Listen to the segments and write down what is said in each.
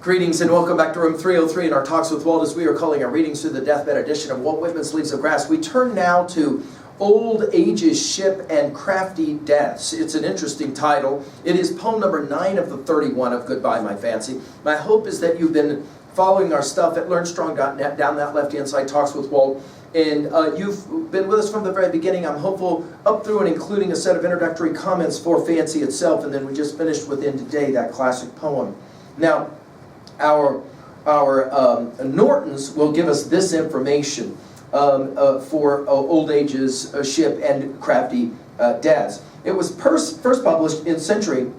Greetings and welcome back to room 303 in our Talks with Walt, as we are calling our Readings Through the Deathbed edition of Walt Whitman's Leaves of Grass. We turn now to Old Age's Ship and Crafty Deaths. It's an interesting title. It is poem number 9 of the 31 of Goodbye My Fancy. My hope is that you've been following our stuff at learnstrong.net, down that left-hand side, Talks with Walt. And you've been with us from the very beginning. I'm hopeful up through and including a set of introductory comments for Fancy itself, and then we just finished within today that classic poem. Now, our Nortons will give us this information for Old Age's Ship and Crafty Deaths. It was first published in Century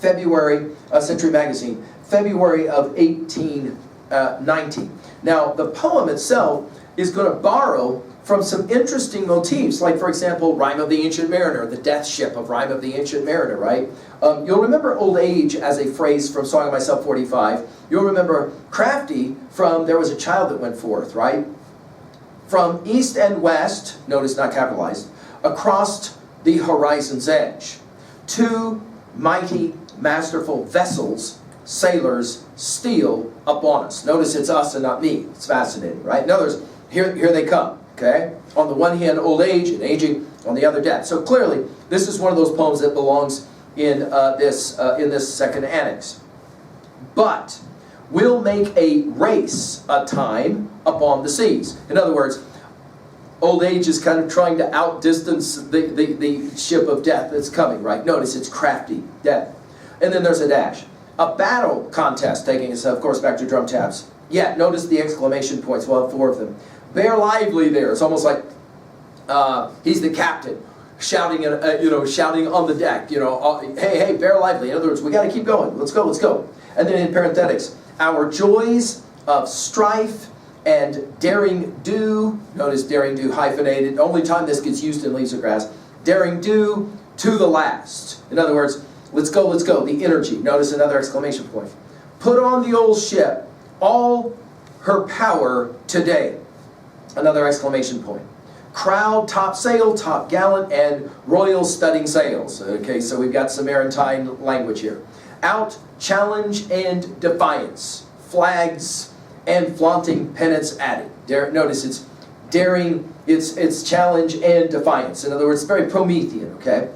Magazine, February of 1890. Now, the poem itself is going to borrow from some interesting motifs, like, for example, Rime of the Ancient Mariner, the death ship of Rime of the Ancient Mariner, right? You'll remember old age as a phrase from Song of Myself 45. You'll remember crafty from There Was a Child That Went Forth, right? From east and west, notice not capitalized, across the horizon's edge. Two mighty, masterful vessels, sailors, steal upon us. Notice it's us and not me. It's fascinating, right? In other words, here they come. Okay? On the one hand, old age and aging, on the other, death. So clearly, this is one of those poems that belongs in this second annex. But we'll make a race a time upon the seas. In other words, old age is kind of trying to outdistance the ship of death that's coming, right? Notice it's crafty, death. And then there's a dash. A battle contest, taking us, of course, back to drum taps. Yeah, notice the exclamation points. We'll have 4 of them. Bear lively there. It's almost like he's the captain, shouting, shouting on the deck. Hey, bear lively. In other words, we got to keep going. Let's go, let's go. And then in parenthetics, our joys of strife and daring do. Notice daring do hyphenated. Only time this gets used in Leaves of Grass. Daring do to the last. In other words, let's go, let's go. The energy. Notice another exclamation point. Put on the old ship, all her power today. Another exclamation point. Crowd, top sail, top gallant, and royal studding sails. Okay, so we've got some maritime language here. Out, challenge, and defiance. Flags and flaunting pennants added. Notice it's daring, it's challenge and defiance. In other words, it's very Promethean, okay?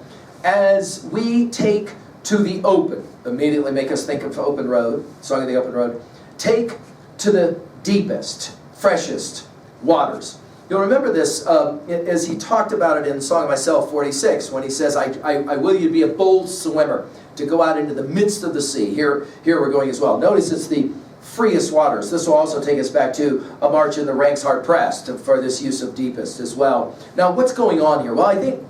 As we take to the open, immediately make us think of Open Road, Song of the Open Road. Take to the deepest, freshest waters. You'll remember this as he talked about it in Song of Myself 46, when he says, I will you be a bold swimmer, to go out into the midst of the sea. Here we're going as well. Notice it's the freest waters. This will also take us back to a march in the ranks hard pressed for this use of deepest as well. Now, what's going on here? Well, I think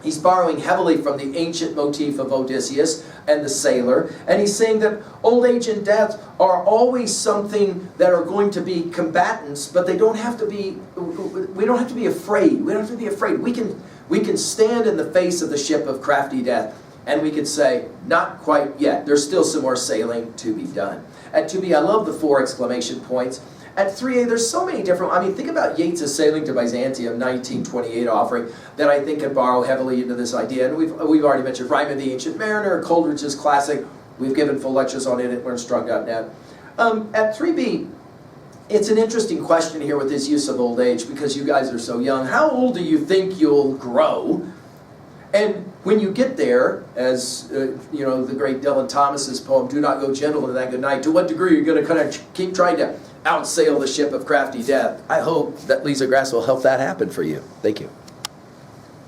he's borrowing heavily from the ancient motif of Odysseus and the sailor, and he's saying that old age and death are always something that are going to be combatants, but they don't have to be. We don't have to be afraid. We don't have to be afraid. We can stand in the face of the ship of crafty death, and we can say, not quite yet. There's still some more sailing to be done. At 2B, I love the 4 exclamation points. At 3A, there's so many different, think about Yeats' Sailing to Byzantium, 1928 offering, that I think can borrow heavily into this idea. And we've already mentioned Rime of the Ancient Mariner, Coleridge's classic. We've given full lectures on it at learnstrong.net. At 3B, it's an interesting question here with this use of old age, because you guys are so young. How old do you think you'll grow? And when you get there, as the great Dylan Thomas's poem, "Do not go gentle into that good night," to what degree are you going to kind of keep trying to outsail the ship of crafty death? I hope that Leaves of Grass will help that happen for you. Thank you.